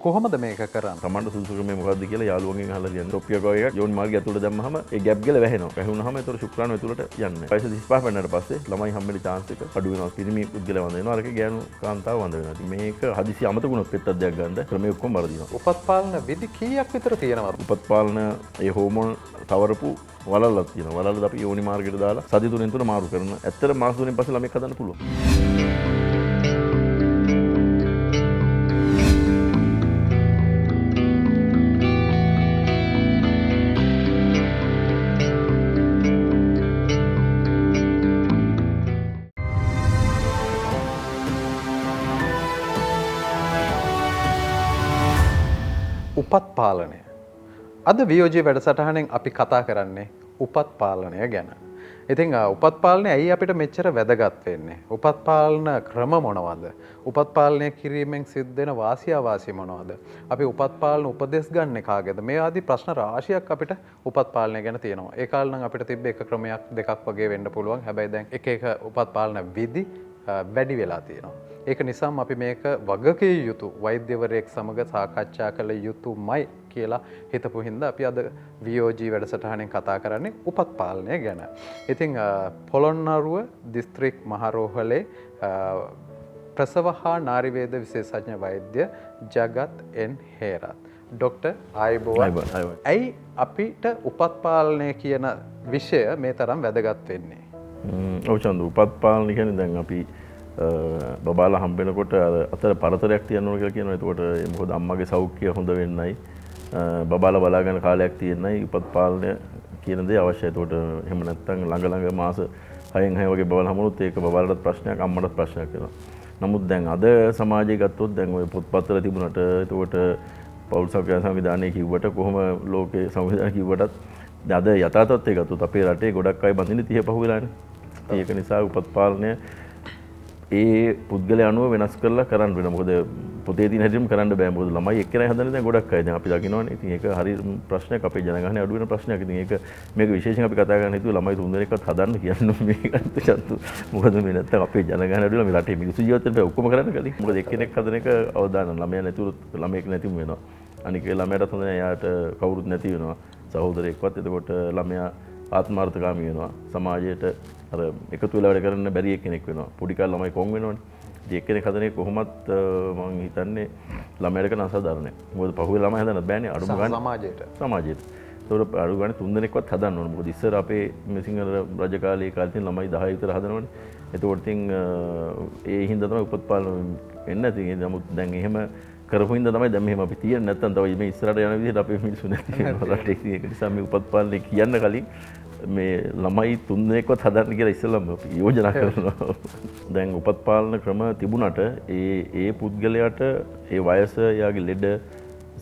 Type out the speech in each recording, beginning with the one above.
කොහොමද මේක කරන්නේ? තමන්ට සුදුසුකම මොකක්ද කියලා යාළුවන්ගෙන් අහලා කියන්න. ටොප්පියක් වගේ එකක් යෝනි මාර්ගය ඇතුළට දැම්මහම ඒ ගැප් ගල වැහෙනවා. වැහුනහම ඒතර ශුක්‍රාණු ඇතුළට යන්නේ. වයස 35 වෙනකට පස්සේ ළමයි හම්බෙන්න chance එක අඩු වෙනවා. පිරිමි පුද්ගලයා වඳ වෙනවා. අරක ගෑනු කාන්තාව වඳ වෙනවා. ඉතින් මේක හදිසි අමතකුණොත් පෙත්තක් දෙයක් ගන්න ක්‍රමයේ ඔක්කොම වරදිනවා. උපත් පාලන විධි කීයක් විතර තියෙනවද? උපත් පාලන ඒ හෝමෝන් තවරපු වලල්ලක් තියෙනවා. වලල්ල අපි යෝනි මාර්ගයට දාලා සති 3න් 3 මාරු කරන. ඇත්තට මාස 3න් පස්සේ ළමෙක් හදන්න පුළුවන්. උපත් පාලනය. අද වියෝජී වැඩසටහනෙන් අපි කතා කරන්නේ උපත් පාලනය ගැන. ඉතින් උපත් පාලනය ඇයි අපිට මෙච්චර වැදගත් වෙන්නේ? උපත් පාලන ක්‍රම මොනවද? උපත් පාලනය කිරීමෙන් සිද්ධ වෙන වාසි අවාසි මොනවද? අපි උපත් පාලන උපදෙස් ගන්න කාගේද? මේ ආදී ප්‍රශ්න රාශියක් අපිට උපත් පාලනය ගැන තියෙනවා. ඒ කාලේ නම් අපිට තිබ්බ එක ක්‍රමයක් දෙකක් වගේ වෙන්න පුළුවන්. හැබැයි දැන් එක උපත් පාලන විධි වැඩි වෙලා තියෙනවා. ඒක නිසාම අපි මේක වගකිය යුතු වෛද්‍යවරයෙක් සමග සාකච්ඡා කළ යුතුමයි කියලා හිතපු හින්දා අපි අද VOG වැඩසටහනෙන් කතා කරන්නේ උපත් පාලනය ගැන. ඉතින් පොළොන්නරුව දිස්ත්‍රික් මහරෝහලේ ප්‍රසව හා නාරි වේද විශේෂඥ වෛද්‍ය ජගත් එන් හේරත් ඩොක්ටර් ආයුබෝවන්. ඇයි අපිට උපත් පාලනය කියන විෂය මේ තරම් වැදගත් වෙන්නේ? ඔව් චන්දු, උපත් පාලනය කියන්නේ දැන් අපි බබාලා හම්බෙනකොට අතර පරතරයක් තියන්න ඕන කියලා කියනවා. එතකොට මොකද අම්මගේ සෞඛ්‍ය හොඳ වෙන්නයි බබාලා බලාගෙන කාලයක් තියෙන්නයි උපත් පාලනය කියන දේ අවශ්‍යයි. එතකොට එහෙම නැත්නම් ළඟ මාස 6න් 6 වගේ බබාලා හමුනොත් ඒක බබාලටත් ප්‍රශ්නයක් අම්මටත් ප්‍රශ්නයක් වෙනවා. නමුත් දැන් අද සමාජයේ ගත්තොත් දැන් ওই පොත්පත්වල තිබුණාට එතකොට පෞල් සෞඛ්‍ය සංවිධානය කිව්වට කොහොම ලෝකේ සංවිධානය කිව්වටත් අද යථා තත්ත්වය ගත්තොත් අපේ රටේ ගොඩක් අය බඳින්නේ 30 පහ වෙලානේ. ඒක නිසා උපත් පාලනය ඒ පුද්ගලයා අනුව වෙනස් කරලා කරන්න වෙනවා. මොකද පොතේ තියෙන හැටිම කරන්න බෑ. මොකද ළමයි එක්කෙනා හදන්නේ දැන් ගොඩක් අය. දැන් අපි දකින්නවානේ. ඉතින් ඒක හරි ප්‍රශ්නයක් අපේ ජනගහනය අඩු වෙන ප්‍රශ්නයක්. ඉතින් මේක විශේෂයෙන් අපි කතා කරන්න හිතුවේ ළමයි 3 දෙනෙක්වත් හදන්න කියන්නේ මේකට චත්තු. මොකද මේ නැත්තම් අපේ ජනගහනය අඩු වෙලා මේ රටේ මිනිස්සු ජීවත් වෙන්න ඔක්කොම කරන්න කලින්. මොකද එක්කෙනෙක් හදන එක අවදානම්. ළමයා නැතුව ළමයෙක් නැතිම වෙනවා. අනික ළමයාට හොඳ නෑ. යාට කවුරුත් නැති වෙනවා. සහෝදරයෙක්වත්. එතකොට ළමයා ආත්මාර්ථකාමී වෙනවා. සමාජයට අර එකතු වෙලා වැඩ කරන්න බැරි කෙනෙක් වෙනවා. පොඩි කාලේ ළමයි කොන් වෙනවනේ. ඉතින් එක්කෙනෙක් හදන එක කොහොමත් මම හිතන්නේ ළමයට කරන අසාධාරණයි. මොකද පහුවේ ළමයි හදන්න බෑනේ අඩුම ගන්න සමාජයට. ඒතකොට අඩු ගන්න 3 දෙනෙක්වත් හදන්න ඕනේ. මොකද ඉස්සර අපේ මේ සිංහල රජ කාලේ කාලේ තියෙන ළමයි 10 විතර හදනවනේ. එතකොට ඉතින් ඒ හින්දා තමයි උපත් පාලන එන්නේ නැති. නමුත් දැන් එහෙම කරපු හින්දා තමයි දැන් මෙහෙම අපි තියෙන්නේ. නැත්තම් තව මේ ඉස්සරහට යන විදිහට අපේ මිනිස්සු නැති වෙනවා රටේ. ඒක නිසා මේ උපත් පාලනය කියන්න කලින් මේ ළමයි 3 දෙනෙක්වත් හදන්න කියලා ඉස්සෙල්ලාම අපි යෝජනා කරනවා. දැන් උපත් පාලන ක්‍රම තිබුණාට ඒ පුද්ගලයාට ඒ වයස, යාගේ ලෙඩ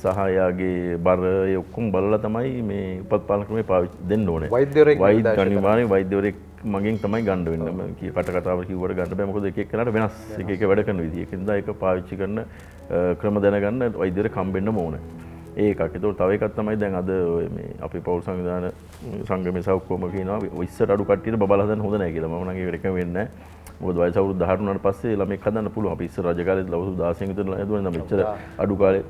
සහ යාගේ බර ඒ ඔක්කොම බලලා තමයි මේ උපත් පාලන ක්‍රමය පාවිච්චි දෙන්න ඕනේ. අනිවාර්යයෙන් වෛද්‍යවරයෙක් මගෙන් තමයි ගන්න වෙන්නේ. මම කට කතාව කිව්වට ගන්න බෑ. මොකද එක එක්කෙනාට වෙනස් එක වැඩ කරන විදිය. ඒක නිසා ඒක පාවිච්චි කරන ක්‍රම දැනගන්න වෛද්‍යවරයෙක් හම්බෙන්නම ඕනේ. ඒකක්. ඒතකොට තව එකක් තමයි දැන් අද මේ අපේ පෞල් සංවිධාන සංගමේ සෞඛ්‍යම කියනවා ඉස්සර අඩු කට්ටියට බබලා හදන්න හොඳ නැහැ කියලා. මම නම් ඒක රෙකමෙන්ඩ් වෙන්නේ නැහැ. මොකද වයස අවුරුදු 18 වුණාට පස්සේ ළමෙක් හදන්න පුළුවන්. අපි ඉස්සර රජ කාලේ අවුරුදු 16 විතර හදුවා නම් මෙච්චර අඩු කාලේ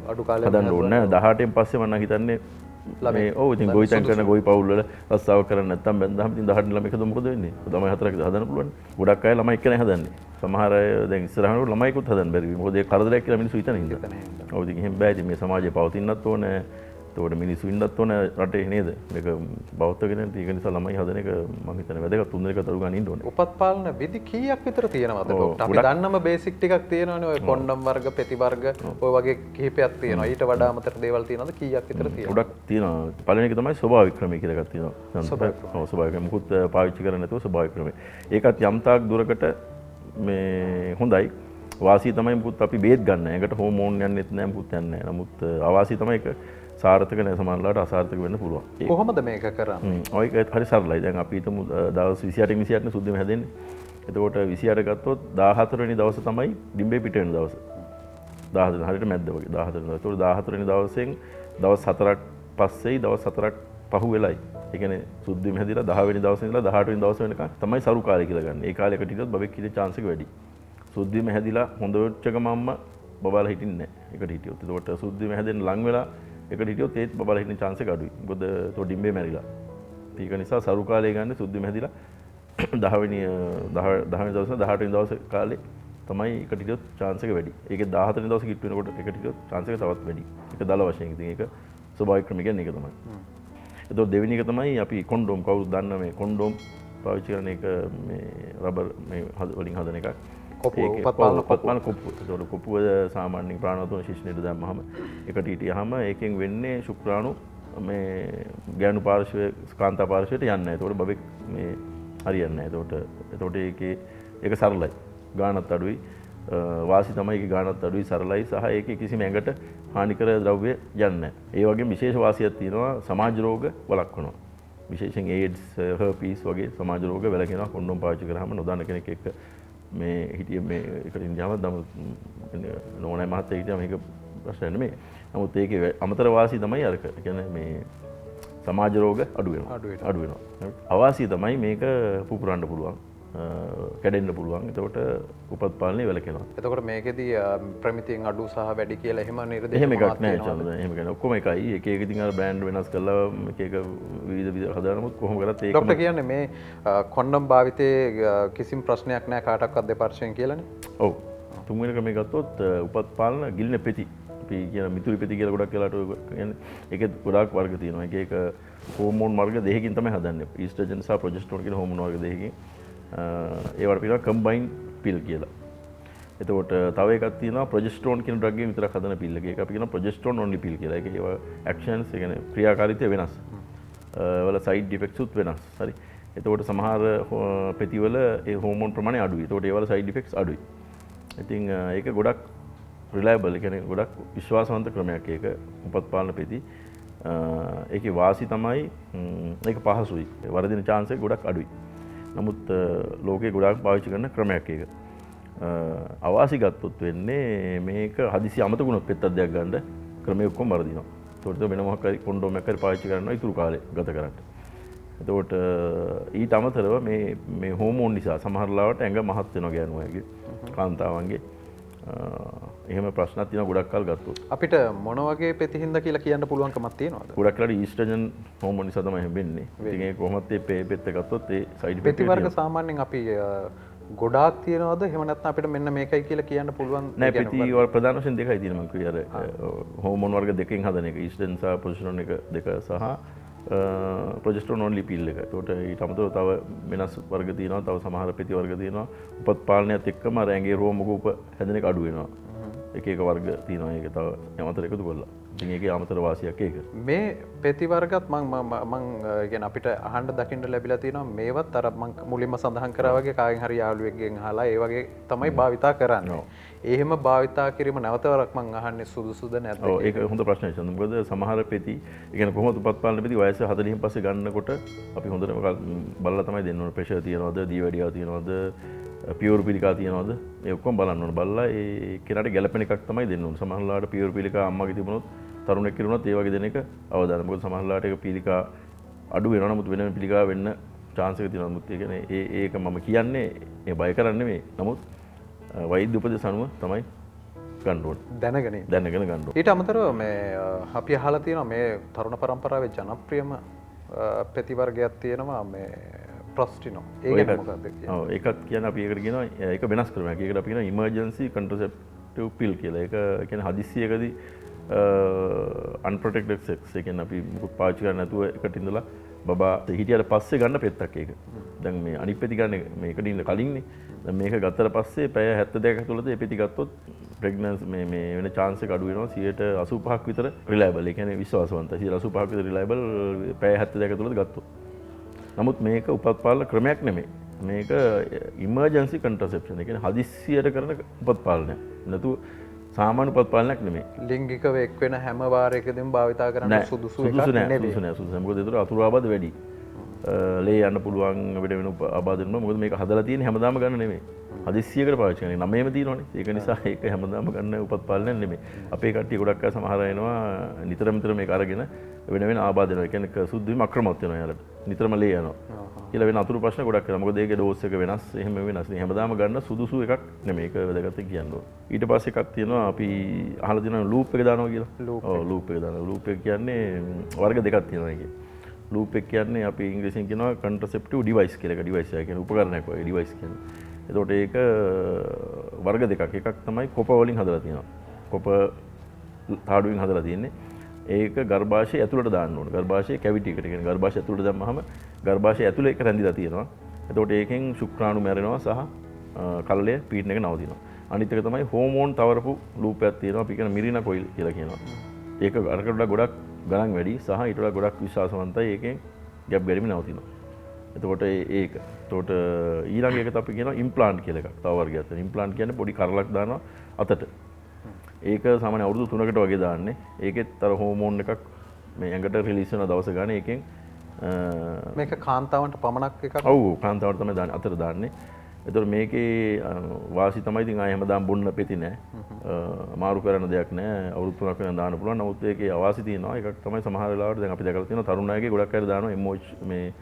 හදන්න ඕනේ නැහැ. 18න් පස්සේ මම නම් හිතන්නේ මේ ඔව් ඉතින් ගොවිතැන් කරන ගොවි පවුල් වල රස්සාව කරන්නේ නැත්තම් බැන්දාම ඉතින් 18 ළමෙක් හදුවා මොකද වෙන්නේ? ළමයි 4ක් හදන්න පුළුවන්. ගොඩක් අය ළමයි එක්කනේ හදන්නේ. සමහර අය දැන් ඉස්සරහට ළමයිකුත් හදන්න බැරි වෙයි. මොකද ඒක කරදරයක් කියලා මිනිස්සු හිතන හින්දා. ඔව් ඉතින් එහෙම බෑ. ඉතින් මේ සමාජයේ පවතින්නත් ඕනේ. ඒකට මිනිස්සු ඉන්නත් ඕනේ රටේ නේද? මේක බෞද්ධ කෙනෙක් ඒක නිසා ළමයි හදන එක මම හිතන්නේ වැදගත්. 3 දෙනෙක් අතර ගන්න ඉන්න ඕනේ. උපත් පාලන විධි කීයක් විතර තියෙනවද ඩොක්ටර්? අපි දන්නම බේසික් ටිකක් තියෙනවනේ. ඔය කොන්ඩම් වර්ග, පෙති වර්ග ඔය වගේ කිහිපයක් තියෙනවා. ඊට වඩා අමතර දේවල් තියෙනවද? කීයක් විතර තියෙනවද? ගොඩක් තියෙනවා. පළවෙනි එක තමයි ස්වභාවික ක්‍රමය කියලා එකක් තියෙනවා. ස්වභාවික ක්‍රම මුකුත් පාවිච්චි කරන්නේ නැතුව ස්වභාවික ක්‍රමය. ඒකත් යම් තාක් දුරකට මේ හොඳයි. වාසිය තමයි මුකුත් අපි බේත් ගන්න. ඒකට හෝමෝන් යන්නෙත් නැහැ මුකුත් යන්නේ නැහැ. නමුත් අවාසිය තමයි ඒක සාර්ථක නැහැ, සමහරවිට අසාර්ථක වෙන්න පුළුවන්. කොහොමද මේක කරන්නේ? ඔය ඒක හරි සරලයි. දැන් අපි හිතමු දවස් 28 28 නේ සුද්ධිම හැදෙන්නේ. එතකොට 28 ගත්තොත් 14 වෙනි දවස තමයි ඩිම්බේ පිට වෙන දවස. 14 හරියට මැද්ද වගේ 14 වෙනි දවස. එතකොට 14 වෙනි දවසෙන් දවස් 4ක් පස්සේයි දවස් 4ක් පහු වෙලයි. ඒ කියන්නේ සුද්ධිම හැදිලා 10 වෙනි දවසේ ඉඳලා 18 වෙනි දවස වෙනකන් තමයි සරු කාලය කියලා ගන්න. ඒ කාලයකට හිටියොත් බබෙක් ඉන්න chance එක වැඩි. සුද්ධිම හැදිලා හොඳ වෙච්ච ගමන්ම බබාලා හිටින්නේ නැහැ එකට හිටියොත්. ඒකට සුද්ධිම හැදෙන්න ලඟ වෙලා එකට හිටියොත් ඒත් බබාලා හිටින්න chance එක අඩුයි. මොකද ඒතෝ ඩිම්බේ මැරිලා. ඒක නිසා සරු කාලේ ගන්න සුද්ධිම හැදිලා 10 වෙනි දවසේ 18 වෙනි දවසේ කාලේ තමයි එකට හිටියොත් chance එක වැඩි. ඒකේ 14 වෙනි දවසේ කිට් වෙනකොට එකට හිටියොත් chance එක තවත් වැඩි. ඒක දල වශයෙන්. ඉතින් ඒක ස්වභාවික ක්‍රම කියන්නේ ඒක තමයි. ඒතකොට දෙවෙනි එක තමයි අපි කොන්ඩෝම් කවුරුද දන්න මේ කොන්ඩෝම් පාවිච්චි කරන එක මේ රබර් මේ වලින් හදන එකක්. කොපුව උපත්පාලන කොපුව. ඒතකොට කොපුව සාමාන්‍යයෙන් ප්‍රාණවතුන ශිෂ්ණයට දැම්මහම එකට හිටියාම ඒකෙන් වෙන්නේ ශුක්‍රාණු මේ ගෑනු පාර්ශ්වයේ කාන්තා පාර්ශ්වයට යන්නේ නැහැ. ඒතකොට බබෙක් මේ හරියන්නේ නැහැ. ඒතකොට ඒක සරලයි. ගාණත් අඩුයි. වාසි තමයි ඒකේ ගාණත් අඩුයි සරලයි සහ ඒකේ කිසිම ඇඟට හානිකර ද්‍රව්‍ය යන්නේ නැහැ. ඒ වගේම විශේෂ වාසියක් තියෙනවා සමාජ රෝග වළක්වනවා. විශේෂයෙන් AIDS, herpes වගේ සමාජ රෝග වැළකෙනවා කොන්ඩෝම් පාවිච්චි කරාම නොදන්න කෙනෙක් එක්ක මේ හිටිය මේ එකට ඉඳියාම නෝනයි මහත්තයා හිටියා මේක ප්‍රශ්නයක් නෙමෙයි. නමුත් ඒකේ අමතර වාසිය තමයි අරක. ඒ කියන්නේ මේ සමාජ රෝග අඩු වෙනවා. අවාසිය තමයි මේක පුපුරන්න පුළුවන්. කැඩෙන්න පුළුවන්. එතකොට උපත් පාලනය වැළකෙනවා. එතකොට මේකෙදී ප්‍රමිතියෙන් අඩු සහ වැඩි කියලා එහෙම නිර්දේශ එහෙම එකක් නැහැ චන්ද. එහෙම කියන්නේ ඔක්කොම එකයි. එක එක ඉතින් අර බ්‍රෑන්ඩ් වෙනස් කරලා එක විවිධ හදානමුත් කොහොම කරත් ඒක ડોක්ටර් කියන්නේ මේ කොන්ඩම් භාවිතයේ කිසිම ප්‍රශ්නයක් නැහැ කාටවත් දෙපාර්ශ්වයෙන් කියලානේ. ඔව්. තුන්වෙනි ක්‍රමය ගත්තොත් උපත් පාලන ගිලින පෙති. අපි කියන මිතුරු පෙති කියලා ගොඩක් වෙලාට කියන්නේ ඒකේ ගොඩාක් වර්ග තියෙනවා. එක හෝමෝන් වර්ග දෙකකින් තමයි හදන්නේ. ඊස්ට්‍රජන් සහ ප්‍රොජෙස්ටරෝන් කියන හෝමෝන් වර්ග දෙකකින්. ඒවට කියනවා කම්බයින් පිල් කියලා. එතකොට තව එකක් තියෙනවා ප්‍රොජෙස්ටරෝන් කියන ඩ්‍රග් එකෙන් විතරක් හදන පිල් එක. ඒක අපි කියනවා ප්‍රොජෙස්ටරෝන් ඔන්ලි පිල් කියලා. ඒක ඒවා ඇක්ෂන්ස් ඒ කියන්නේ ක්‍රියාකාරීත්වය වෙනස්. වල සයිඩ් ඉෆෙක්ට්ස් උත් වෙනස්. හරි. එතකොට සමහර පෙතිවල ඒ හෝමෝන් ප්‍රමාණය අඩුයි. එතකොට ඒවල සයිඩ් ඉෆෙක්ට්ස් අඩුයි. ඉතින් ඒක ගොඩක් රිලයබල්. ඒ කියන්නේ ගොඩක් විශ්වාසවන්ත ක්‍රමයක් ඒක උපත් පාලන පෙති. ඒකේ වාසි තමයි ඒක පහසුයි. වරදින chance එක ගොඩක් අඩුයි. නමුත් ලෝකේ ගොඩාක් පාවිච්චි කරන ක්‍රමයක් ඒක. අවාසි ගත්තොත් වෙන්නේ මේක හදිසි අමතක වුණොත් පෙත්තක් දෙයක් ගන්න ක්‍රමය ඔක්කොම වරදිනවා. ඒකට වෙන මොකක් හරි කොන්ඩෝම් එකක් හරි පාවිච්චි කරනවා ඉතුරු කාලේ ගත කරන්න. එතකොට ඊට අමතරව මේ හෝමෝන් නිසා සමහර ලාවට ඇඟ මහත් වෙනවා ගෑනුවගේ කාන්තාවන්ගේ. එහෙම ප්‍රශ්නක් තියෙනවා ගොඩක් කල් ගත්තොත්. අපිට මොන වගේ පෙතිහින්ද කියලා කියන්න පුළුවන්කමක් තියෙනවද? ගොඩක් වෙලාට ඊස්ට්‍රජන් හෝමෝන් නිසා තමයි එහෙම වෙන්නේ. ඉතින් ඒ කොහොමත් ඒ පෙත්ත ගත්තොත් ඒ සයිඩ් ඉෆෙක්ට් පෙති වර්ග සාමාන්‍යයෙන් අපි ගොඩාක් තියෙනවද? එහෙම නැත්නම් අපිට මෙන්න මේකයි කියලා කියන්න පුළුවන්? නෑ පෙති වල ප්‍රධාන වශයෙන් දෙකයි තියෙනවා මම කිව්වේ අර හෝමෝන් වර්ග දෙකකින් හදන එක ඊස්ට්‍රජන් සහ ප්‍රොජෙස්ටරෝන් එක දෙක සහ ප්‍රොජෙස්ටරෝන් ඔන්ලි පිල් එක. ඒකට ඊට අමතරව තව වෙනස් වර්ග තියෙනවා. තව සමහර පෙති වර්ග තියෙනවා. උපත් පාලනයත් එක්කම අර ඇඟේ රෝම කූප හැදෙන එක අඩු වෙනවා. එක වර්ග තියෙනවා. ඒක තව අමතර එකතු කරලා. ඉතින් ඒකේ අමතර වාසියක් ඒක. මේ පෙති වර්ගත් මම කියන්නේ අපිට අහන්න දකින්න ලැබිලා තියෙනවා. මේවත් අර මම මුලින්ම සඳහන් කරා වගේ කාගෙන් හරි යාළුවෙක්ගෙන් අහලා ඒ වගේ තමයි භාවිතා කරන්නේ. එහෙම භාවිතා කිරීම නැවතවරක් මම අහන්නේ සුදුසුද නැද්ද? ඔව් ඒක හොඳ ප්‍රශ්නයක් චන්ද. මොකද සමහර පෙති, ඒ කියන්නේ කොහොමද උපත් පාලන පෙති වයස 40න් පස්සේ ගන්නකොට අපි හොඳටම බලලා තමයි දෙන්න ඕනේ. ප්‍රෙෂර් තියනවද, දීවැඩියාව තියනවද, පියවර පිළිකා තියනවද? ඒ ඔක්කොම බලන්න ඕනේ. බලලා ඒ කෙනාට ගැළපෙන එකක් තමයි දෙන්න ඕනේ. සමහර ලාට පියවර පිළිකා අම්මගේ තිබුණොත් තරුණෙක් කිරුණොත් ඒ වගේ දෙන එක අවදානම්. මොකද සමහර ලාට ඒක පිළිකා අඩු වෙනවා. නමුත් වෙනම පිළිකා වෙන්න chance එක තියෙනවා. නමුත් ඒ කියන්නේ ඒක මම කියන්නේ මේ බය කරන්නේ නෙමෙයි. නමුත් වෛද්‍ය උපදෙස් අනුව තමයි ගන්න ඕනේ. දැනගෙන ගන්න ඕනේ. ඊට අමතරව මේ අපි අහලා තියෙනවා මේ තරුණ පරම්පරාවේ ජනප්‍රියම පෙති වර්ගයක් තියෙනවා මේ ප්‍රොස්ටිනෝ. ඒක මොකක්ද කියන්නේ? ඔව් ඒකත් කියන්නේ අපි ඒකට කියනවා ඒක වෙනස් ක්‍රමයක්. ඒකට අපි කියනවා emergency contraceptive pill කියලා. ඒක කියන්නේ හදිස්සියකදී unprotected sex. ඒ කියන්නේ අපි මොකක් පාවිච්චි කරන්නේ නැතුව එකට ඉඳලා බබා හිටියට පස්සේ ගන්න පෙත්තක් ඒක. දැන් මේ අනිත් පෙති ගන්න මේකට ඉන්න කලින්නේ. දැන් මේක ගත්තට පස්සේ පැය 72ක ඇතුළත මේ පෙති ගත්තොත් ප්‍රෙග්නන්සි මේ වෙන chance එක අඩු වෙනවා 85ක් විතර රිලයබල්. ඒ කියන්නේ විශ්වාසවන්තයි. 85ක් විතර රිලයබල් පැය 72ක ඇතුළත ගත්තොත්. නමුත් මේක උපත් පාලන ක්‍රමයක් නෙමෙයි. මේක ඉමර්ජන්සි කන්ට්‍රසෙප්ෂන්. ඒ කියන්නේ හදිස්සියට කරන උපත් පාලනයක්. නැතු සාමාන්‍ය උපත් පාලනයක් නෙමෙයි. ලිංගිකව එක් වෙන හැම වාරයකදීම භාවිතා කරන්න සුදුසු එකක් නෙමෙයි. සුදුසු නෑ. මොකද ඒතර අතුරු ආබාධ වැඩි. ලේ යන්න පුළුවන් වෙන වෙන ආබාධන මොකද මේක හදලා තියෙන්නේ හැමදාම ගන්න නෙමෙයි. හදිස්සියකට පාවිච්චි කරන්නේ. නමේම තියෙනවනේ. ඒක නිසා ඒක හැමදාම ගන්න උපත් පාලනයක් නෙමෙයි. අපේ කට්ටිය ගොඩක් අය සමහර අය එනවා නිතරම මේක අරගෙන වෙන වෙන ආබාධ වෙනවා. ඒ කියන්නේ සුද්ධ වීම අක්‍රමවත් වෙනවා යාළුවා. නිතරම ලේ යනවා. කියලා වෙන අතුරු ප්‍රශ්න ගොඩක් කරනවා. මොකද ඒකේ ඩෝස් එක වෙනස්. එහෙම වෙනස්. හැමදාම ගන්න සුදුසු එකක් නෙමෙයි. ඒක වැදගත් කියන්න ඕන. ඊට පස්සේ එකක් තියෙනවා අපි අහලා තියෙනවා ලූප් එක දානවා කියලා. ඔව් ලූප් එක දානවා. ලූප් එක කියන්නේ වර්ග දෙකක් තියෙනවා ඒකේ. ලූප් එක කියන්නේ අපි ඉංග්‍රීසියෙන් කියනවා කන්ට්‍රසෙප්ටිව් ඩිවයිස් කියලා. එක ඩිවයිස් එකක් කියන්නේ උපකරණයක් වගේ ඩිවයිස් කියන්නේ. එතකොට ඒක වර්ග දෙකක්. එකක් තමයි කොප වලින් හදලා තියෙනවා. කොප තාඩුවෙන් හදලා තියෙන්නේ. ඒක ගර්භාෂය ඇතුළට දාන්න ඕන. ගර්භාෂයේ කැවිටි එකට කියන්නේ ගර්භාෂය ඇතුළට දැම්මහම ගර්භාෂය ඇතුළේ ඒක රැඳිලා තියෙනවා. එතකොට ඒකෙන් ශුක්‍රාණු මැරෙනවා සහ කල්ලය පීඩන එක නවතිනවා. අනිත් එක තමයි හෝමෝන් තවරපු ලූප් එකක් තියෙනවා. අපි කියන මිරිනා කොයිල් කියලා කියනවා. ඒක අරකට වඩා ගොඩක් ගණන් වැඩි සහ ඊට වඩා ගොඩක් විශ්වාසවන්තයි. ඒකෙන් ගැප් ගැනීම නවතිනවා. එතකොට ඒක. එතකොට ඊළඟ එකට අපි කියනවා ඉම්ප්ලාන්ට් කියලා එකක්. තව වර්ගයක් තියෙනවා. ඉම්ප්ලාන්ට් කියන්නේ පොඩි කරලක් දානවා අතට. ඒක සාමාන්‍ය අවුරුදු 3කට වගේ දාන්නේ. ඒකෙත් අර හෝමෝන් එකක් මේ ඇඟට රිලීස් වෙන දවස ගන්න ඒකෙන් මේක කාන්තාවන්ට පමණක් එකක්. ඔව් කාන්තාවට තමයි දාන්නේ අතට දාන්නේ. එතකොට මේකේ වාසි තමයි ඉතින් ආයෙ හැමදාම බොන්න පෙති නෑ. මාරු කරන දෙයක් නෑ. අවුරුදු 3ක් වෙන දාන්න පුළුවන්. නමුත් ඒකේ අවාසි තියෙනවා. එකක් තමයි සමහර වෙලාවට දැන් අපි දැකලා තියෙනවා තරුණ අයගේ ගොඩක් අය දානවා එමෝච් මේ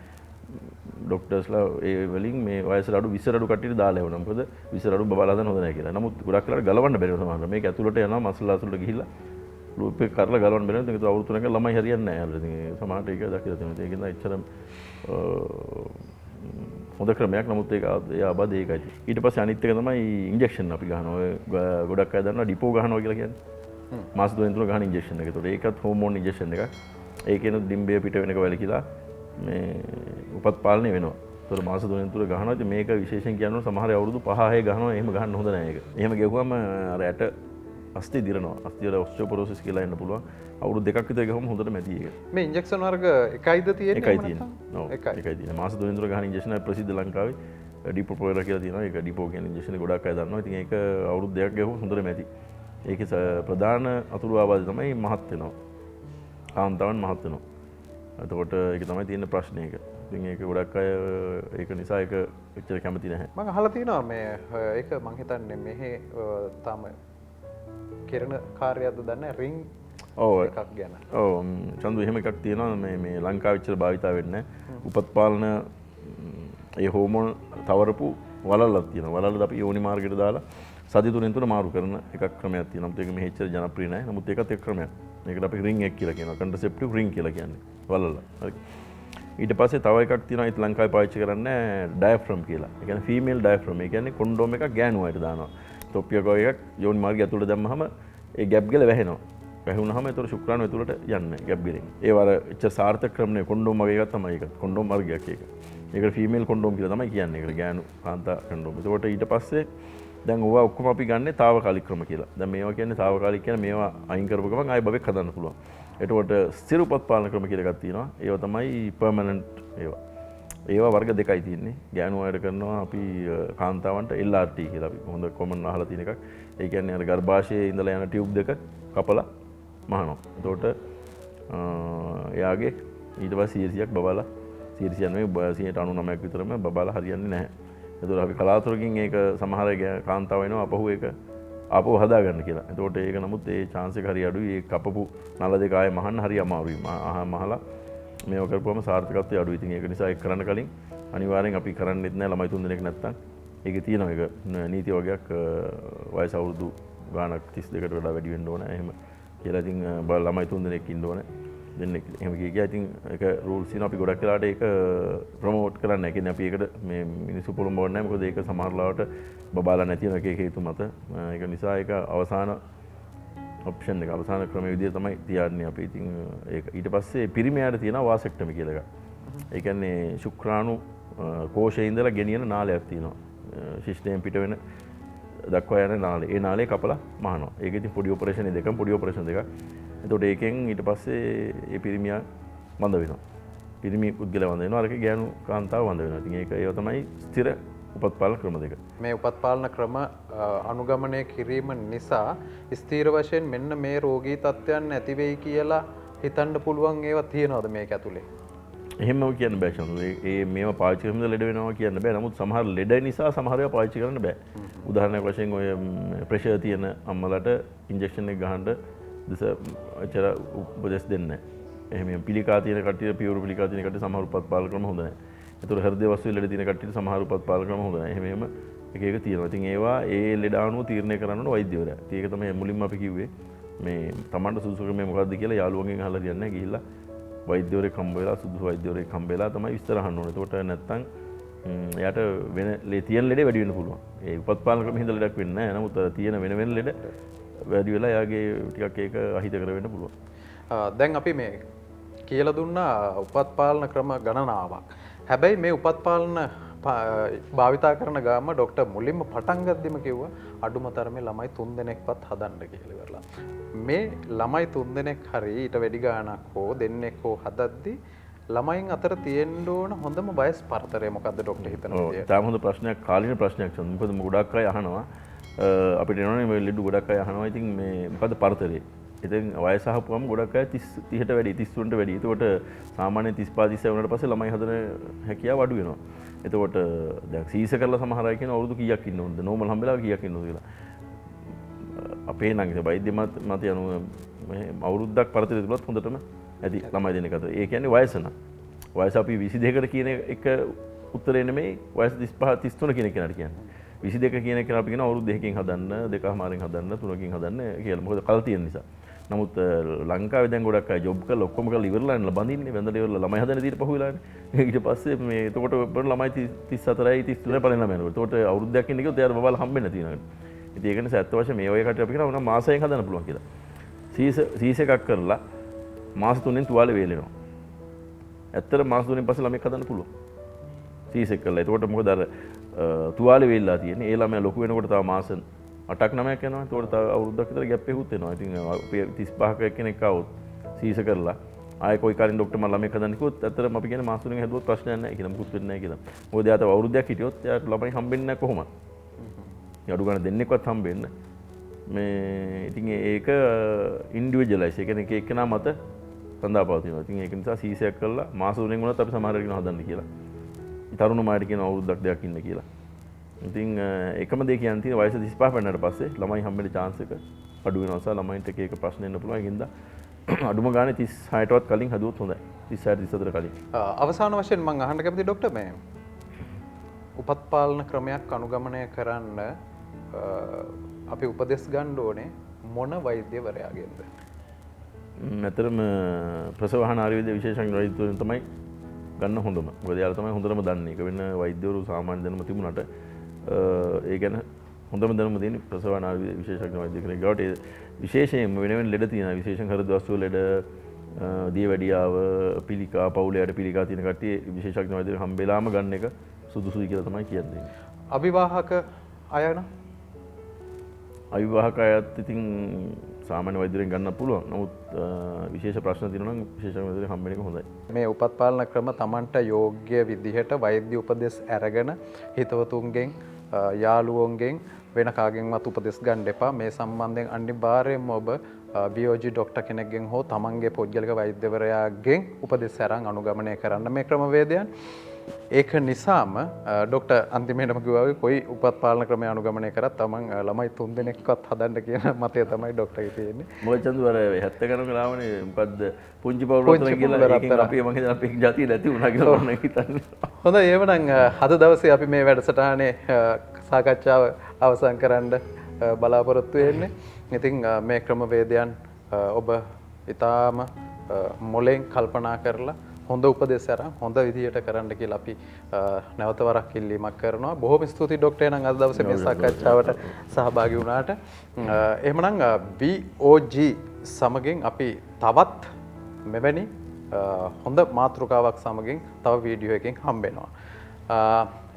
ඩොක්ටර්ස්ලා ඒ වලින් මේ වයසට අඩු 20 අඩු කට්ටියට දාලා එවනවා. මොකද 20 අඩු බබාලා හදන්න හොඳ නැහැ කියලා. නමුත් ගොඩක් වෙලාවට ගලවන්න බැරිව සමහරවිට. මේක ඇතුළට යනවා මස්ලා ඇතුළට ගිහිල්ලා ලූප් එක කරලා ගලවන්න බැරිව. ඒක අවුරුදු 3ක ළමයි හරියන්නේ නැහැ. ඉතින් සමහරට ඒක දැකලා තියෙනවා. ඒක නේද එච්චර හොඳ ක්‍රමයක්. නමුත් ඒක ආබාධ ඒකයි. ඊට පස්සේ අනිත් එක තමයි ඉන්ජෙක්ෂන් අපි ගන්නවා. ඔය ගොඩක් අය දන්නවා ඩිපෝ ගන්නවා කියලා කියන්නේ. මාස 2 ගන්න ඉන්ජෙක්ෂන් එක. ඒතකොට ඒකත් හෝමෝන් ඉන්ජෙක්ෂන් එකක්. ඒකේනොත් ඩිම්බය පිට වෙනක වැලකිලා මේ උපත් පාලනය වෙනවා. ඒතර මාස 3 ගහනවා. ඉතින් මේක විශේෂයෙන් කියනවා සමහර අවුරුදු 5-6 ගහනවා. එහෙම ගහන්න හොඳ නැහැ ඒක. එහෙම ගෙවුවම අර ඇට අස්ථි දිරනවා. අස්ථි වල ඔස්ටියෝපොරොසිස් කියලා එන්න පුළුවන්. අවුරුදු 2ක් විතර ගහම හොඳට මැදි ඒක. මේ ඉන්ජෙක්ෂන් වර්ග එකයිද තියෙන්නේ? එකයි තියෙන්නේ. ඔව් එකයි තියෙන්නේ. මාස 3 ගහන ඉන්ජෙක්ෂන් එක ප්‍රසිද්ධ ලංකාවේ ඩිපෝපොයරා කියලා තියෙනවා. ඒක ඩිපෝ කියන ඉන්ජෙක්ෂන් එක ගොඩක් අය දන්නවා. ඉතින් ඒක අවුරුදු 2ක් ගහුවොත් හොඳට මැදි. ඒකේ ප්‍රධාන අතුරු ආබාධ තමයි මහත් වෙනවා. කාන්තාවන් මහත් වෙනවා. එතකොට ඒක තමයි තියෙන ප්‍රශ්නේ එක. ඉතින් ඒක ගොඩක් අය ඒක නිසා ඒක එච්චර කැමති නැහැ. මම අහලා තියෙනවා මේ ඒක මං හිතන්නේ මෙහි තාම කිරණ කාර්යයක්ද දන්නේ රින් එකක් ගැන. ඔව් චන්දු එහෙම එකක් තියෙනවා මේ ලංකාවේ ඉච්චර භාවිතා වෙන්නේ නැහැ. උපත් පාලන ඒ හෝමෝන් තවරපු වලල්ලක් තියෙනවා. වලල්ල අපි යෝනි මාර්ගයට දාලා සති 3 මාරු කරන එකක් ක්‍රමයක් තියෙනවා. නමුත් ඒක මෙහෙ ඉච්චර ජනප්‍රිය නැහැ. නමුත් ඒකත් එක් ක්‍රමයක්. මේකට අපි රින් එක කියලා කියනවා. කන්ට්‍රසෙප්ටිව් රින් කියලා කියන්නේ. වලල්ල. හරි. ඊට පස්සේ තව එකක් තියෙනවා ඉත ලංකාවේ පාවිච්චි කරන්නේ ඩයෆ්‍රම් කියලා. ඒ කියන්නේ ෆීමේල් ඩයෆ්‍රම්. ඒ කියන්නේ කොන්ඩෝම් එකක් ගෑනු අයට දානවා. තොප්පියක වගේ එකක් යෝනි මාර්ගය ඇතුළට දැම්මහම ඒ ගැප් ගල වැහෙනවා. වැහුණාම ඒතර ශුක්‍රාණු ඇතුළට යන්නේ ගැප් ගලෙන්. ඒ වර එච්චර සාර්ථක ක්‍රම නේ කොන්ඩෝම් වගේ එකක් තමයි ඒක. කොන්ඩෝම් වර්ගයක් ඒක. ඒකට ෆීමේල් කොන්ඩෝම් කියලා තමයි කියන්නේ. ඒකට ගෑනු කාන්තා කොන්ඩෝම්. ඒකට ඊට පස්සේ දැන් ඕවා ඔක්කොම අපි ගන්නේ తాවකාලික ක්‍රම කියලා. දැන් මේවා කියන්නේ తాවකාලික කියන්නේ මේවා අයින් කරපු ගමන් ආයෙ බබෙක් හදන්න පුළුවන්. එතකොට ස්ථිර උපත් පාලන ක්‍රම කියලා එකක් තියෙනවා. ඒවා තමයි පර්මනන්ට් ඒවා. ඒවා වර්ග දෙකයි තියෙන්නේ. ගෑනු අයට කරනවා අපි කාන්තාවන්ට LRT කියලා අපි හොඳ කොමන් අහලා තියෙන එකක්. ඒ කියන්නේ අර ගර්භාෂයේ ඉඳලා යන ටියුබ් දෙක කපලා මහනවා. එතකොට එයාගේ ඊට පස්සේ 100ක් බබාලා 199ක් විතරම බබාලා හරියන්නේ නැහැ. එතකොට අපි කලාතුරකින් ඒක සමහර කාන්තාව වෙනවා අපහු ඒක ආපහු හදාගන්න කියලා. එතකොට ඒක නමුත් ඒ chance එක හරි අඩුයි. ඒ කපපු නල දෙක ආයේ මහන්න හරි අමාරුයි. මහලා මේව කරපුවම සාර්ථකත්වය අඩුයි. ඉතින් ඒක නිසා ඒක කරන්න කලින් අනිවාර්යෙන් අපි කරන්නෙත් නැහැ ළමයි 3 දෙනෙක් නැත්තම්. ඒකේ තියෙනවා ඒක නීති වගේක් වයස අවුරුදු ගාණක් 32කට වඩා වැඩි වෙන්න ඕන. එහෙම කියලා ඉතින් ළමයි 3 දෙනෙක් ඉන්න ඕන. දෙන්නෙක් එහෙම කිය ඉතින් ඒක රූල්ස් තියෙනවා. අපි ගොඩක් වෙලාවට ඒක ප්‍රොමෝට් කරන්නේ නැහැ. කියන්නේ අපි ඒකට මේ මිනිස්සු පොළඹවන්නේ නැහැ. මොකද ඒක සමහර ලාවට බබාලා නැති වෙන එක හේතු මත. ඒක නිසා ඒක අවසාන ඔප්ෂන් එක අවසාන ක්‍රම විදිහට තමයි තියන්නේ අපි. ඉතින් ඒක ඊට පස්සේ පිරිමියාට තියෙනවා වාසෙක්ටමි කියලා එකක්. ඒ කියන්නේ ශුක්‍රාණු කෝෂයේ ඉඳලා ගෙනියන නාලයක් තියෙනවා. ශිෂ්ටයෙන් පිට වෙන දක්වා යන නාලය. ඒ නාලය කපලා මහනවා. ඒක ඉතින් පොඩි ඔපරේෂන් දෙකක් පොඩි ඔපරේෂන් දෙකක්. එතකොට ඒකෙන් ඊට පස්සේ ඒ පිරිමියා වඳ වෙනවා. පිරිමි පුද්ගලයා වඳ වෙනවා. අරක ගෑනු කාන්තාව වඳ වෙනවා. ඉතින් ඒව තමයි ස්ථිර උපත් පාලන ක්‍රම දෙක. මේ උපත් පාලන ක්‍රම අනුගමනය කිරීම නිසා ස්ථීර වශයෙන් මෙන්න මේ රෝගී තත්ත්වයන් නැති වෙයි කියලා හිතන්න පුළුවන් ඒවා තියනවද මේක ඇතුලේ? එහෙම කියන්න බෑ චන්දු. ඒ මේව පාවිච්චි කරමින් ලෙඩ වෙනවා කියන්න බෑ. නමුත් සමහර ලෙඩ නිසා සමහර ඒවා පාවිච්චි කරන්න බෑ. උදාහරණයක් වශයෙන් ඔය ප්‍රෙෂර් තියෙන අම්මලට ඉන්ජෙක්ෂන් එක ගහන්න දස අචර උපදෙස් දෙන්නේ නැහැ. එහෙම පිළිකා තියෙන කට්ටිය පියවරු පිළිකා තියෙන කට්ටිය සමහර උපත් පාල ක්‍රම හොඳ නැහැ. ඒතර හෘද වස්තු ලෙඩ තියෙන කට්ටියට සමහර උපත් පාල ක්‍රම හොඳ නැහැ. එහෙම එක එක තියෙනවා. ඉතින් ඒවා ඒ ලෙඩ අනුව තීරණය කරන්න ඕන වෛද්‍යවරයා. ඉතින් ඒක තමයි මුලින්ම අපි කිව්වේ. මේ Tamanට සුදුසු ක්‍රමය මොකක්ද කියලා යාළුවන්ගෙන් අහලා කියන්නේ ගිහිල්ලා වෛද්‍යවරයෙක් හම්බ වෙලා සුදුසු වෛද්‍යවරයෙක් හම්බ වෙලා තමයි විස්තර අහන්න ඕනේ. ඒකට නැත්තම් එයාට වෙන තියෙන ලෙඩේ වැඩි වෙන්න පුළුවන්. ඒ උපත් පාලන ක්‍රම හින්දා ලෙඩක් වෙන්නේ නැහැ. නමුත් තියෙන වෙන ලෙඩ වැඩි වෙලා එයාගේ ටිකක් ඒක අහිත කර වෙන්න පුළුවන්. දැන් අපි මේ කියලා දුන්නා උපත් පාලන ක්‍රම ගණනාවක්. හැබැයි මේ උපත් පාලන භාවිතා කරන ගාම ડોක්ටර් මුලින්ම පටන් ගද්දිම කිව්වා අඩුම තරමේ ළමයි 3 දෙනෙක්වත් හදන්න කියලා ඉවරලා. මේ ළමයි 3 දෙනෙක් හරි ඊට වැඩි ගාණක් හෝ දෙන්නෙක් හෝ හදද්දි ළමයින් අතර තියෙන්න ඕන හොඳම වයස් පරතරය මොකද්ද ડોක්ටර් හිතනවා? තාම හොඳ ප්‍රශ්නයක් කාලීන ප්‍රශ්නයක් චන්ද. මොකද ගොඩක් අය අහනවා අපිට එනවනේ මේ ලෙඩ ගොඩක් අය අහනවා. ඉතින් මේ මොකද්ද පරතරය? ඉතින් වයස අහපුවම ගොඩක් අය 30ට වැඩි 33ට වැඩි. ඒකට සාමාන්‍ය 35 37 වුණාට පස්සේ ළමයි හදන හැකියාව අඩු වෙනවා. එතකොට දැන් සීස කරලා සමහර අය කියන අවුරුදු කීයක් ඉන්න ඕනද? නෝමල් හම්බෙලා කීයක් ඉන්න ඕනද කියලා. අපේ නම් ඉතින් වෛද්‍ය මත යනුව මේ අවුරුද්දක් පරතරය තිබුණත් හොඳටම ඇති ළමයි දෙනෙක් අතර. ඒ කියන්නේ වයස නම්. වයස අපි 22කට කියන එක උත්තරේ නෙමෙයි වයස 35 33 කියන කෙනාට කියන්නේ. 22 කියන කෙනා අපි කියන අවුරුදු 2කින් හදන්න, 2කමාරෙන් හදන්න, 3කින් හදන්න කියලා. මොකද කල් තියෙන නිසා. නමුත් ලංකාවේ දැන් ගොඩක් අය ජොබ් කරලා ඔක්කොම කරලා ඉවරලා යන බඳින්නේ වැඳලා ඉවරලා ළමයි හදන දීට පහුවෙලානේ. ඊට පස්සේ මේ එතකොට ළමයි 34යි 33යි පලෙන් ළමයි යනවා. එතකොට අවුරුද්දක් ඉන්න කිව්වොත් එයාට බබාලා හම්බෙන්න තියෙනවා. ඉතින් ඒක නිසා ඇත්ත වශයෙන්ම මේ වගේ කට්ටිය අපි කියනවා මාසයෙන් හදන්න පුළුවන් කියලා. සීස එකක් කරලා මාස 3ෙන් තුවාලේ වේලෙනවා. ඇත්තට මාස 3ෙන් පස්සේ ළමෙක් හදන්න පුළුවන්. සීස එක කරලා. එතකොට මොකද අර තුවාලේ වේලලා තියෙන්නේ. ඒ ළමයා ලොකු වෙනකොට තව මාස 8ක් 9ක් යනවා. එතකොට තව අවුරුද්දක් විතර ගැප් එකකුත් එනවා. ඉතින් අපි 35ක කෙනෙක් આવොත් සීස කරලා ආයෙ කොයි කාරින් ડોක්ටර් මම ළමෙක් හදන්න කිව්වොත් ඇත්තටම අපි කියන්නේ මාස 3ෙන් හැදුවොත් ප්‍රශ්නයක් නැහැ කියලා. මුකුත් වෙන්නේ නැහැ කියලා. මොකද එයා තව අවුරුද්දක් හිටියොත් එයාට ළමයි හම්බෙන්නේ නැහැ කොහොමද? අඩු ගන්න දෙන්නෙක්වත් හම්බෙන්න මේ ඉතින් ඒක ඉන්ඩිවිජුවලයිස්. ඒ කියන්නේ එක එකනා මත සඳහා පවතිනවා. ඉතින් ඒක නිසා සීසයක් කරලා මාස 3ෙන් වුණත් අපි සමහර වෙලාවට හදන්න කියලා. තරුණ මායට කියන අවුරුද්දක් දෙකක් ඉන්න කියලා. ඉතින් එකම දේ කියන්නේ තියෙන වයස 35 වෙනකට පස්සේ ළමයි හම්බෙන්න chance එක අඩු වෙනවා. නිසා ළමයින්ට එක එක ප්‍රශ්න එන්න පුළුවන්. ඒකින්ද අඩුම ගානේ 36ටවත් කලින් හදුවොත් හොඳයි. 36 34 කලින්. අවසාන වශයෙන් මම අහන්න කැමති ડોක්ටර් මේ උපත් පාලන ක්‍රමයක් අනුගමනය කරන්න අපි උපදෙස් ගන්න ඕනේ මොන වෛද්‍යවරයාගෙන්ද? ඇත්තටම ප්‍රසවහන ආයුර්වේද විශේෂඥ වෛද්‍යවරුන් තමයි ගන්න හොඳම. මොකද යාළුවා තමයි හොඳටම දන්නේ. ඒක වෙන වෛද්‍යවරු සාමාන්‍ය දැනුම තිබුණාට ඒ ගැන හොඳම දැනුම දෙන්නේ ප්‍රසවහන ආයුර්වේද විශේෂඥ වෛද්‍ය කෙනෙක් ගාවට. ඒ විශේෂයෙන්ම වෙන ලෙඩ තියෙනවා. විශේෂයෙන් හෘද වස්තු ලෙඩ, දියවැඩියාව, පිළිකා, පවුලයට පිළිකා තියෙන කට්ටිය විශේෂඥ වෛද්‍යවරු හම්බෙලාම ගන්න එක සුදුසුයි කියලා තමයි කියන්නේ. අවිවාහක අය නම් අවිවාහක අයත් ඉතින් සාමාන්‍ය වෛද්‍යවරුන් ගන්න පුළුවන්. නමුත් විශේෂ ප්‍රශ්න තියෙනවා නම් විශේෂඥ වෛද්‍යවරුන් හම්බෙන එක හොඳයි. මේ උපත් පාලන ක්‍රම Tamanට යෝග්‍ය විදිහට වෛද්‍ය උපදෙස් අරගෙන හිතවතුන්ගෙන් යාළුවෝන්ගෙන් වෙන කාගෙන්වත් උපදෙස් ගන්න එපා. මේ සම්බන්ධයෙන් අනිවාර්යයෙන්ම ඔබ බියෝජි ડોක්ටර් කෙනෙක්ගෙන් හෝ තමන්ගේ පෞද්ගලික වෛද්‍යවරයාගෙන් උපදෙස් අරන් අනුගමනය කරන්න මේ ක්‍රමවේදයන්. ඒක නිසාම ડોක්ටර් අන්තිමේටම කිව්වා වගේ කොයි උපත් පාලන ක්‍රමය අනුගමනය කරත් තමන් ළමයි 3 දෙනෙක්වත් හදන්න කියන මතය තමයි ડોක්ටර්ගේ තියෙන්නේ. මොකද චන්දු අර 70 ගණන් ගාවනේ මොකද්ද පුංචි පවුලක් කියලා ඒකෙන් අපි මම හිතන අපේ ජාතිය නැති වුණා කියලා මම හිතන්නේ. හොඳයි එහෙමනම් අද දවසේ අපි මේ වැඩසටහනේ සාකච්ඡාව අවසන් කරන්න බලාපොරොත්තු වෙන්නේ. ඉතින් මේ ක්‍රමවේදයන් ඔබ ඊටාම මොලෙන් කල්පනා කරලා හොඳ උපදෙස් අරන් හොඳ විදියට කරන්න කියලා අපි නැවත වරක් ඉල්ලීමක් කරනවා. බොහොම ස්තුතියි ડોක්ටර් එනං අද දවසේ මේ සාකච්ඡාවට සහභාගී වුණාට. එහෙමනම් VOG සමගින් අපි තවත් මෙවැනි හොඳ මාතෘකාවක් සමගින් තව වීඩියෝ එකකින් හම්බ වෙනවා.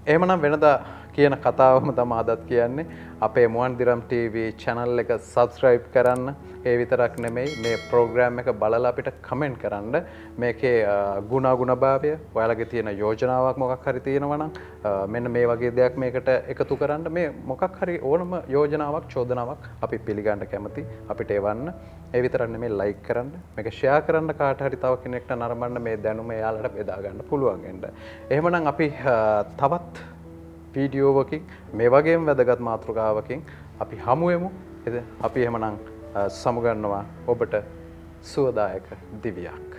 එහෙමනම් වෙනදා කියන කතාවම තමයි අදත් කියන්නේ. අපේ මුවන්දිරම් TV channel එක subscribe කරන්න. ඒ විතරක් නෙමෙයි මේ program එක බලලා අපිට comment කරන්න. මේකේ ගුණාභාවය ඔයාලගේ තියෙන යෝජනාවක් මොකක් හරි තියෙනවා නම් මෙන්න මේ වගේ දෙයක් මේකට එකතු කරන්න මේ මොකක් හරි ඕනම යෝජනාවක් චෝදනාවක් අපි පිළිගන්න කැමති. අපිට එවන්න. ඒ විතරක් නෙමෙයි like කරන්න. මේක share කරන්න කාට හරි තව කෙනෙක්ට නරඹන්න මේ දැනුම එයාලට බෙදා ගන්න පුළුවන් වෙන්න. එහෙමනම් අපි තවත් වීඩියෝවකින් මේ වගේම වැදගත් මාතෘකාවකින් අපි හමු වෙමු. අපි එහෙමනම් සමුගන්නවා ඔබට සුවදායක දිවියක්.